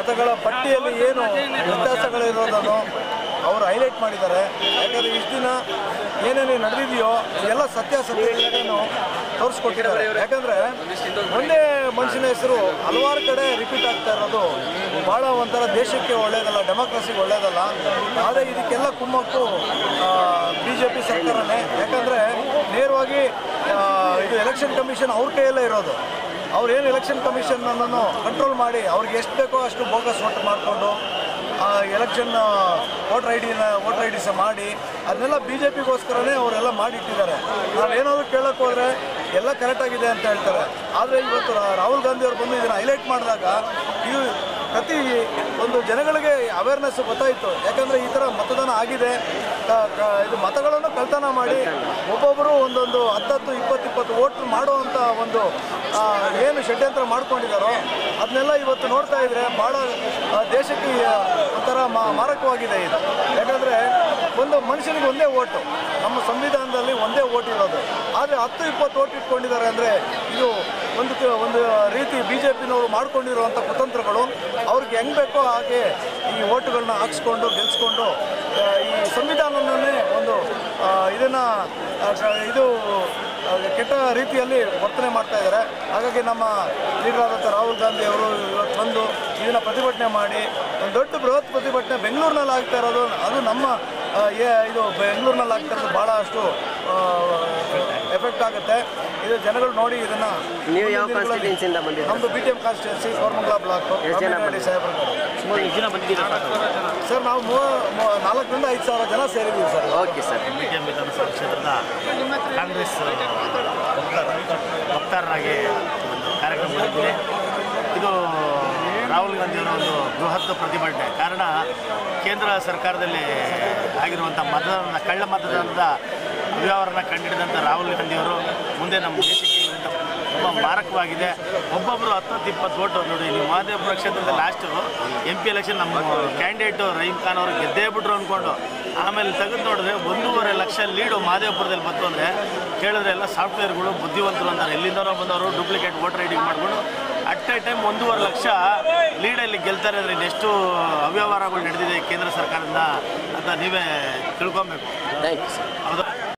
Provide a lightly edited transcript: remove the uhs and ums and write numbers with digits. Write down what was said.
ಮತಗಳ ಪಟ್ಟಿಯಲ್ಲಿ ಏನು ವ್ಯತ್ಯಾಸಗಳಿರೋದನ್ನು ಅವರು ಹೈಲೈಟ್ ಮಾಡಿದ್ದಾರೆ. ಯಾಕಂದರೆ ಇಷ್ಟು ದಿನ ಏನೇನು ನಡೆದಿದೆಯೋ ಎಲ್ಲ ಸತ್ಯಾಸತ್ಯತೆಯನ್ನು ತೋರಿಸ್ಕೊಟ್ಟಿದ್ದಾರೆ. ಯಾಕಂದರೆ ಒಂದೇ ಮನುಷ್ಯನ ಹೆಸರು ಹಲವಾರು ಕಡೆ ರಿಪೀಟ್ ಆಗ್ತಾ ಇರೋದು ಭಾಳ ಒಂಥರ ದೇಶಕ್ಕೆ ಒಳ್ಳೆಯದಲ್ಲ, ಡೆಮೋಕ್ರಸಿಗೆ ಒಳ್ಳೆಯದಲ್ಲ. ಆದರೆ ಇದಕ್ಕೆಲ್ಲ ಕುಮ್ಮಕ್ಕು BJP ಸರ್ಕಾರನೇ. ಯಾಕಂದರೆ ನೇರವಾಗಿ ಇದು ಎಲೆಕ್ಷನ್ ಕಮಿಷನ್ ಅವ್ರ ಕೈಯಲ್ಲೇ ಇರೋದು. ಅವ್ರೇನು ಎಲೆಕ್ಷನ್ ಕಮಿಷನನ್ನು ಕಂಟ್ರೋಲ್ ಮಾಡಿ ಅವ್ರಿಗೆ ಎಷ್ಟು ಬೇಕೋ ಅಷ್ಟು ಬೋಗಸ್ ವೋಟ್ ಮಾಡಿಕೊಂಡು ಎಲೆಕ್ಷನ್ ವೋಟರ್ ಐ ಡಿ ಸಹ ಮಾಡಿ ಅದನ್ನೆಲ್ಲ BJPಗೋಸ್ಕರನೇ ಅವರೆಲ್ಲ ಮಾಡಿಟ್ಟಿದ್ದಾರೆ. ನಾವೇನಾದರೂ ಕೇಳೋಕ್ಕೆ ಹೋದರೆ ಎಲ್ಲ ಕರೆಕ್ಟಾಗಿದೆ ಅಂತ ಹೇಳ್ತಾರೆ. ಆದರೆ ಇವತ್ತು ರಾಹುಲ್ ಗಾಂಧಿ ಅವರು ಬಂದು ಇದನ್ನು ಹೈಲೈಟ್ ಮಾಡಿದಾಗ ಇದು ಪ್ರತಿ ಒಂದು ಜನಗಳಿಗೆ ಅವೇರ್ನೆಸ್ ಗೊತ್ತಾಯಿತು. ಯಾಕಂದರೆ ಈ ಥರ ಮತದಾನ ಆಗಿದೆ, ಇದು ಮತಗಳನ್ನು ಕಳ್ತನ ಮಾಡಿ ಒಬ್ಬೊಬ್ಬರು ಒಂದೊಂದು 10-20 ವೋಟ್ ಮಾಡುವಂಥ ಒಂದು ಏನು ಷಡ್ಯಂತ್ರ ಮಾಡ್ಕೊಂಡಿದ್ದಾರೋ ಅದನ್ನೆಲ್ಲ ಇವತ್ತು ನೋಡ್ತಾ ಇದ್ದರೆ ಭಾಳ ದೇಶಕ್ಕೆ ಒಂಥರ ಮಾರಕವಾಗಿದೆ ಇದು. ಯಾಕಂದರೆ ಒಂದು ಮನುಷ್ಯನಿಗೆ ಒಂದೇ ಓಟು, ನಮ್ಮ ಸಂವಿಧಾನದಲ್ಲಿ ಒಂದೇ ಓಟ್ ಇರೋದು. ಆದರೆ 10-20 ವೋಟ್ ಇಟ್ಕೊಂಡಿದ್ದಾರೆ ಅಂದರೆ ಇದು ಒಂದು ರೀತಿ BJPನವರು ಮಾಡ್ಕೊಂಡಿರುವಂಥ ಕುತಂತ್ರಗಳು. ಅವ್ರಿಗೆ ಹೆಂಗೆ ಬೇಕೋ ಹಾಗೆ ಈ ಓಟುಗಳನ್ನ ಹಾಕ್ಸ್ಕೊಂಡು ಗೆಲ್ಸ್ಕೊಂಡು ಈ ಸಂವಿಧಾನವನ್ನೇ ಒಂದು ಇದನ್ನು ಇದು ಕೆಟ್ಟ ರೀತಿಯಲ್ಲಿ ವರ್ತನೆ ಮಾಡ್ತಾ ಇದ್ದಾರೆ. ಹಾಗಾಗಿ ನಮ್ಮ ಲೀಡರ್ ಆದಂಥ ರಾಹುಲ್ ಗಾಂಧಿ ಅವರು ಇವತ್ತು ಬಂದು ಇದನ್ನು ಪ್ರತಿಭಟನೆ ಮಾಡಿ ಒಂದು ದೊಡ್ಡ ಬೃಹತ್ ಪ್ರತಿಭಟನೆ ಬೆಂಗಳೂರಿನಲ್ಲಿ ಆಗ್ತಾ ಇರೋದು. ಅದು ನಮ್ಮ ಇದು ಬೆಂಗಳೂರಿನಲ್ಲಿ ಆಗ್ತಾ ಇರೋದು ಭಾಳ ಅಷ್ಟು ಎಫೆಕ್ಟ್ ಆಗುತ್ತೆ. ಇದು ಜನಗಳು ನೋಡಿ ಇದನ್ನು. ನಮ್ಮದು BTM ಕಾನ್ಸ್ಟಿಟ್ಯೂನ್ಸಿ ಕೋರಮಂಗಲ ಬ್ಲಾಕ್ ಸಾಹೇಬ್ರ ಸರ್. ನಾವು 4,000 ರಿಂದ 5,000 ಜನ ಸೇರಿದ್ದೀವಿ ಸರ್. Okay sir. BTM ವಿಧಾನಸಭಾ ಕ್ಷೇತ್ರದ ಕಾಂಗ್ರೆಸ್ ವಕ್ತಾರರಾಗಿ ಒಂದು ಕಾರ್ಯಕ್ರಮ ಮಾಡಿದ್ದೀನಿ. ಇದು ರಾಹುಲ್ ಗಾಂಧಿಯವರ ಒಂದು ಬೃಹತ್ ಪ್ರತಿಭಟನೆ. ಕಾರಣ ಕೇಂದ್ರ ಸರ್ಕಾರದಲ್ಲಿ ಆಗಿರುವಂಥ ಕಳ್ಳ ಮತದಾನದ ಅವ್ಯವಹಾರನ ಕಂಡುಹಿಡಿದಂಥ ರಾಹುಲ್ ಗಾಂಧಿಯವರು ಮುಂದೆ ನಮ್ಮ ದೇಶಕ್ಕೆ ತುಂಬ ಮಾರಕವಾಗಿದೆ. ಒಬ್ಬೊಬ್ಬರು 10-20 ವೋಟ್ ನೋಡಿ. ನೀವು ಮಹದೇವಪುರ ಕ್ಷೇತ್ರದ ಲಾಸ್ಟು MP ಎಲೆಕ್ಷನ್ ನಮ್ಮ ಕ್ಯಾಂಡಿಡೇಟು ರಹೀಮ್ ಖಾನ್ ಅವರು ಗೆದ್ದೇ ಬಿಟ್ರು ಅಂದ್ಕೊಂಡು ಆಮೇಲೆ ತೆಗೆದು ನೋಡಿದ್ರೆ 1.5 ಲಕ್ಷ ಲೀಡು ಮಹದೇವಪುರದಲ್ಲಿ ಬಂತು. ಅಂದರೆ ಕೇಳಿದ್ರೆ ಎಲ್ಲ ಸಾಫ್ಟ್ವೇರ್ಗಳು ಬುದ್ಧಿವಂತರು ಅಂತಾರೆ. ಎಲ್ಲಿಂದನೋ ಬಂದವರು ಡೂಪ್ಲಿಕೇಟ್ ವೋಟರ್ ಐಡಿ ಮಾಡಿಕೊಂಡು ಅಟ್ ಎ ಟೈಮ್ 1.5 ಲಕ್ಷ ಲೀಡಲ್ಲಿ ಗೆಲ್ತಾರೆ. ಅಂದರೆ ಇನ್ನೆಷ್ಟು ಅವ್ಯವಹಾರಗಳು ನಡೆದಿದೆ ಕೇಂದ್ರ ಸರ್ಕಾರದಿಂದ ಅಂತ ನೀವೇ ತಿಳ್ಕೊಬೇಕು. Thank you sir. ಹೌದಾ?